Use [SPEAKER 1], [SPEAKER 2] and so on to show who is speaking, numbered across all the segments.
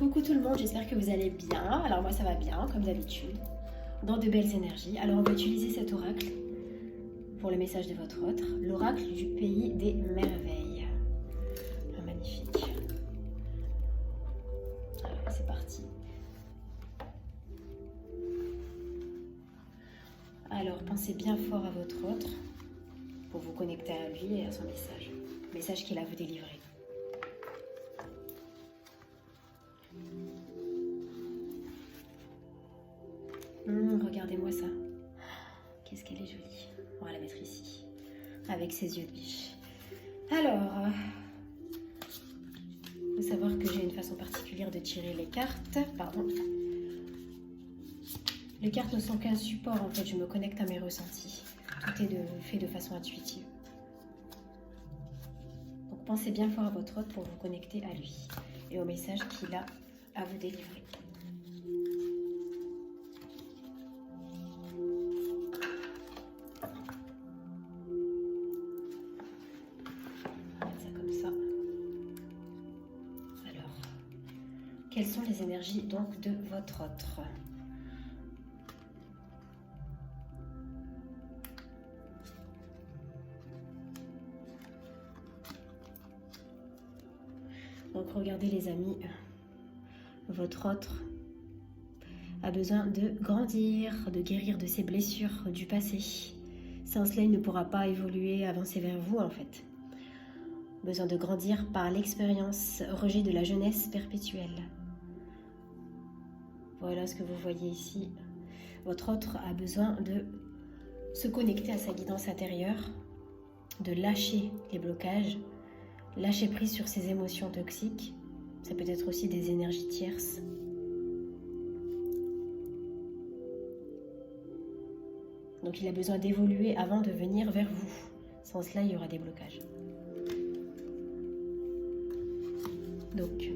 [SPEAKER 1] Coucou tout le monde, j'espère que vous allez bien. Alors moi ça va bien, comme d'habitude, dans de belles énergies. Alors on va utiliser cet oracle pour le message de votre autre, l'oracle du pays des merveilles. Ah, magnifique. Alors c'est parti. Alors pensez bien fort à votre autre pour vous connecter à lui et à son message. Message qu'il a à vous délivrer. Regardez-moi ça. Qu'est-ce qu'elle est jolie. On va la mettre ici. Avec ses yeux de biche. Alors, il faut savoir que j'ai une façon particulière de tirer les cartes. Pardon. Les cartes ne sont qu'un support en fait. Je me connecte à mes ressentis. Tout est fait de façon intuitive. Donc pensez bien fort à votre hôte pour vous connecter à lui et au message qu'il a à vous délivrer. Quelles sont les énergies donc de votre autre? Donc regardez les amis, votre autre a besoin de grandir, de guérir de ses blessures du passé. Sans cela, il ne pourra pas évoluer, avancer vers vous en fait. Besoin de grandir par l'expérience, rejet de la jeunesse perpétuelle. Voilà ce que vous voyez ici. Votre autre a besoin de se connecter à sa guidance intérieure, de lâcher les blocages, lâcher prise sur ses émotions toxiques. Ça peut être aussi des énergies tierces. Donc il a besoin d'évoluer avant de venir vers vous. Sans cela, il y aura des blocages. Donc,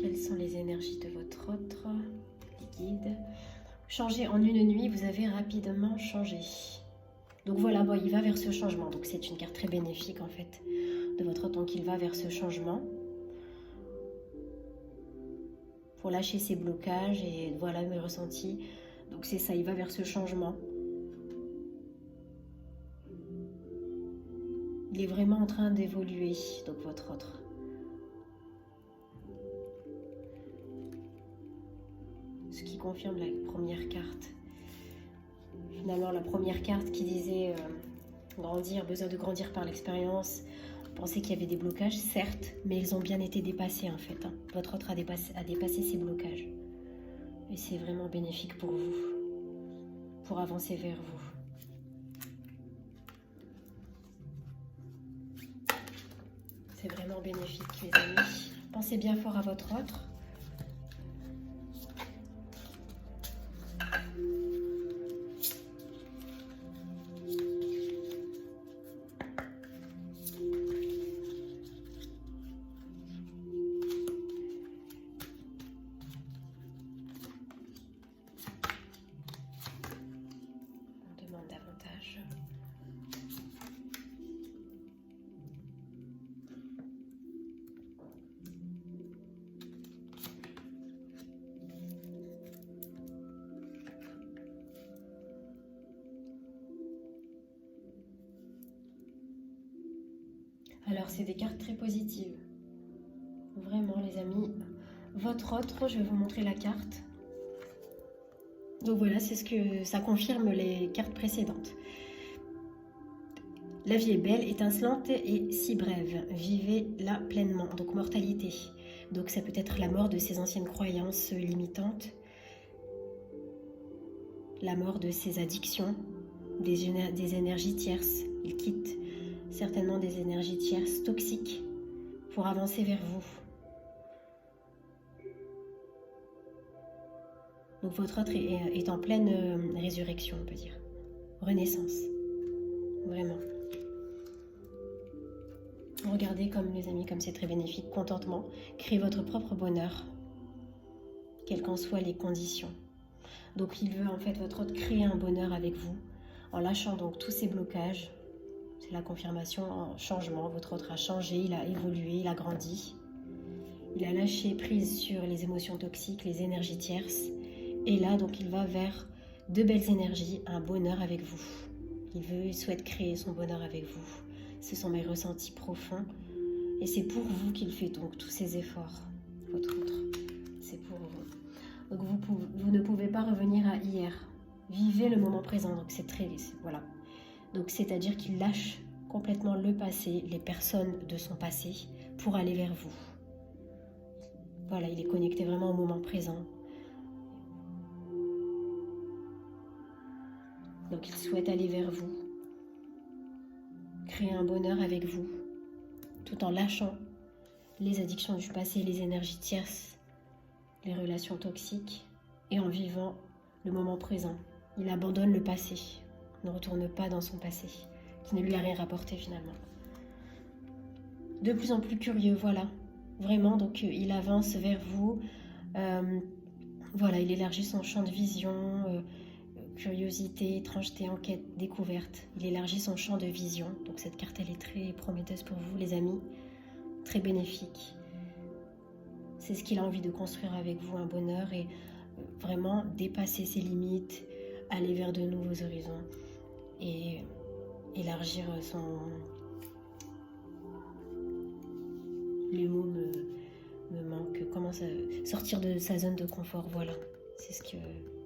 [SPEAKER 1] quelles sont les énergies de votre autre? Les guides. Changer en une nuit, vous avez rapidement changé. Donc voilà, bon, il va vers ce changement. Donc c'est une carte très bénéfique en fait de votre autre. Donc il va vers ce changement pour lâcher ses blocages et voilà mes ressentis. Donc c'est ça, il va vers ce changement. Il est vraiment en train d'évoluer, donc votre autre. Ce qui confirme la première carte. Finalement, la première carte qui disait grandir, besoin de grandir par l'expérience. On pensait qu'il y avait des blocages, certes, mais ils ont bien été dépassés en fait. Votre autre a dépassé ces blocages. Et c'est vraiment bénéfique pour vous, pour avancer vers vous. C'est vraiment bénéfique, les amis. Pensez bien fort à votre autre. On demande davantage. Alors, c'est des cartes très positives. Vraiment, les amis. Votre autre, je vais vous montrer la carte. Donc voilà, c'est ce que ça confirme les cartes précédentes. La vie est belle, étincelante et si brève. Vivez-la pleinement. Donc, mortalité. Donc, ça peut être la mort de ses anciennes croyances limitantes. La mort de ses addictions. Des énergies tierces. Il quitte certainement des énergies tierces toxiques pour avancer vers vous. Donc votre autre est en pleine résurrection, on peut dire. Renaissance. Vraiment. Regardez comme les amis, comme c'est très bénéfique. Contentement. Créez votre propre bonheur. Quelles qu'en soient les conditions. Donc il veut en fait votre autre créer un bonheur avec vous. En lâchant donc tous ces blocages. C'est la confirmation en changement. Votre autre a changé, il a évolué, il a grandi. Il a lâché prise sur les émotions toxiques, les énergies tierces. Et là, donc, il va vers de belles énergies, un bonheur avec vous. Il souhaite créer son bonheur avec vous. Ce sont mes ressentis profonds. Et c'est pour vous qu'il fait donc tous ces efforts, votre autre. C'est pour vous. Donc vous ne pouvez pas revenir à hier. Vivez le moment présent. Donc voilà. Donc c'est-à-dire qu'il lâche complètement le passé, les personnes de son passé, pour aller vers vous. Voilà, il est connecté vraiment au moment présent. Donc il souhaite aller vers vous, créer un bonheur avec vous, tout en lâchant les addictions du passé, les énergies tierces, les relations toxiques, et en vivant le moment présent. Il abandonne le passé, ne retourne pas dans son passé, qui ne lui a rien rapporté finalement. De plus en plus curieux, voilà. Vraiment, donc il avance vers vous. Voilà, il élargit son champ de vision, curiosité, étrangeté, enquête, découverte. Il élargit son champ de vision. Donc cette carte, elle est très prometteuse pour vous, les amis. Très bénéfique. C'est ce qu'il a envie de construire avec vous, un bonheur, et vraiment dépasser ses limites, aller vers de nouveaux horizons et élargir son... Les mots me manquent. Comment ça... Sortir de sa zone de confort, voilà. C'est ce que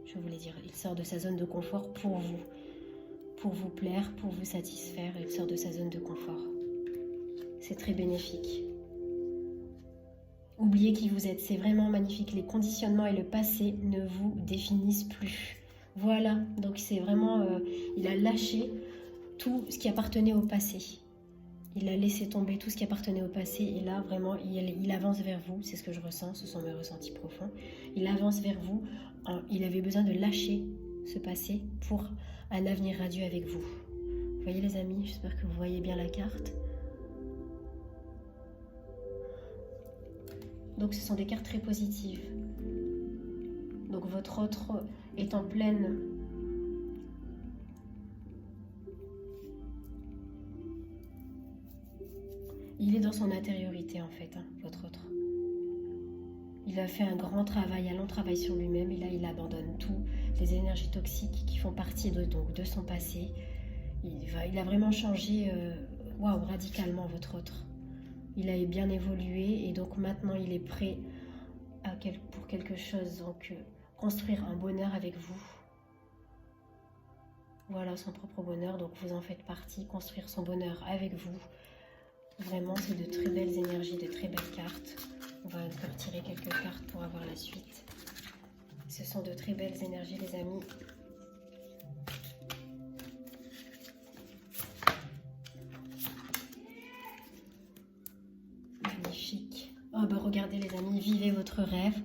[SPEAKER 1] je voulais dire. Il sort de sa zone de confort pour vous plaire, pour vous satisfaire. Il sort de sa zone de confort. C'est très bénéfique. Oubliez qui vous êtes, c'est vraiment magnifique. Les conditionnements et le passé ne vous définissent plus. Voilà, donc c'est vraiment... il a lâché tout ce qui appartenait au passé. Il a laissé tomber tout ce qui appartenait au passé, et là, vraiment, il avance vers vous. C'est ce que je ressens, ce sont mes ressentis profonds. Il avance vers vous. Il avait besoin de lâcher ce passé pour un avenir radieux avec vous. Vous voyez les amis, j'espère que vous voyez bien la carte. Donc ce sont des cartes très positives. Donc votre autre est en pleine... Il est dans son intériorité en fait, votre autre. Il a fait un grand travail, un long travail sur lui-même, et là il abandonne tout, les énergies toxiques qui font partie de son passé. Il a vraiment changé radicalement, votre autre. Il a bien évolué, et donc maintenant il est prêt pour quelque chose, donc construire un bonheur avec vous. Voilà, son propre bonheur, donc vous en faites partie, construire son bonheur avec vous. Vraiment, c'est de très belles énergies, de très belles cartes. On va retirer quelques cartes pour avoir la suite. Ce sont de très belles énergies, les amis. Magnifique. Oh, bah regardez, les amis, vivez votre rêve.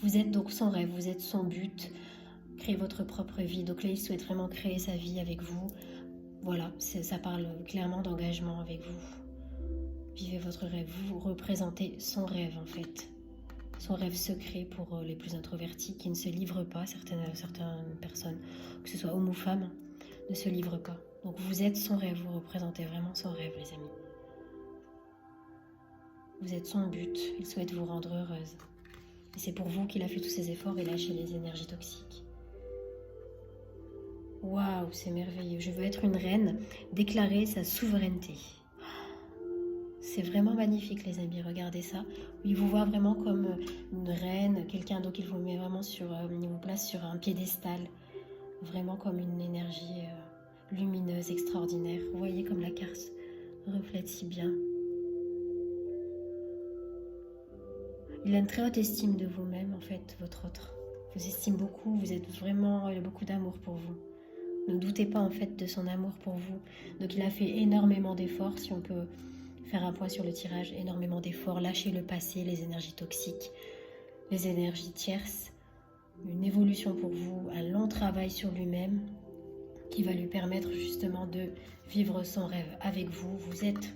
[SPEAKER 1] Vous êtes donc son rêve, vous êtes son but. Créez votre propre vie. Donc là, il souhaite vraiment créer sa vie avec vous. Voilà, ça parle clairement d'engagement avec vous. Vivez votre rêve, vous représentez son rêve en fait. Son rêve secret pour les plus introvertis qui ne se livrent pas, certaines personnes, que ce soit homme ou femme, ne se livrent pas. Donc vous êtes son rêve, vous représentez vraiment son rêve, les amis. Vous êtes son but, il souhaite vous rendre heureuse. Et c'est pour vous qu'il a fait tous ces efforts et lâché les énergies toxiques. Waouh, c'est merveilleux. Je veux être une reine, déclarer sa souveraineté. C'est vraiment magnifique, les amis, regardez ça. Il vous voit vraiment comme une reine, quelqu'un, donc il vous met vraiment il vous place sur un piédestal, vraiment comme une énergie lumineuse, extraordinaire. Vous voyez comme la carte reflète si bien. Il a une très haute estime de vous-même, en fait, votre autre. Il vous estime beaucoup, il a beaucoup d'amour pour vous. Ne doutez pas, en fait, de son amour pour vous. Donc il a fait énormément d'efforts, si on peut... faire un point sur le tirage, énormément d'efforts, lâcher le passé, les énergies toxiques, les énergies tierces, une évolution pour vous, un long travail sur lui-même qui va lui permettre justement de vivre son rêve avec vous. Vous êtes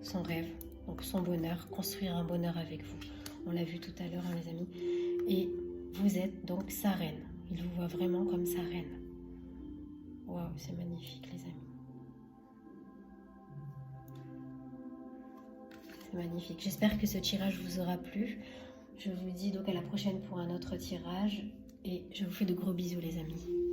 [SPEAKER 1] son rêve, donc son bonheur, construire un bonheur avec vous. On l'a vu tout à l'heure, les amis. Et vous êtes donc sa reine. Il vous voit vraiment comme sa reine. Waouh, c'est magnifique, les amis. C'est magnifique. J'espère que ce tirage vous aura plu. Je vous dis donc à la prochaine pour un autre tirage. Et je vous fais de gros bisous les amis.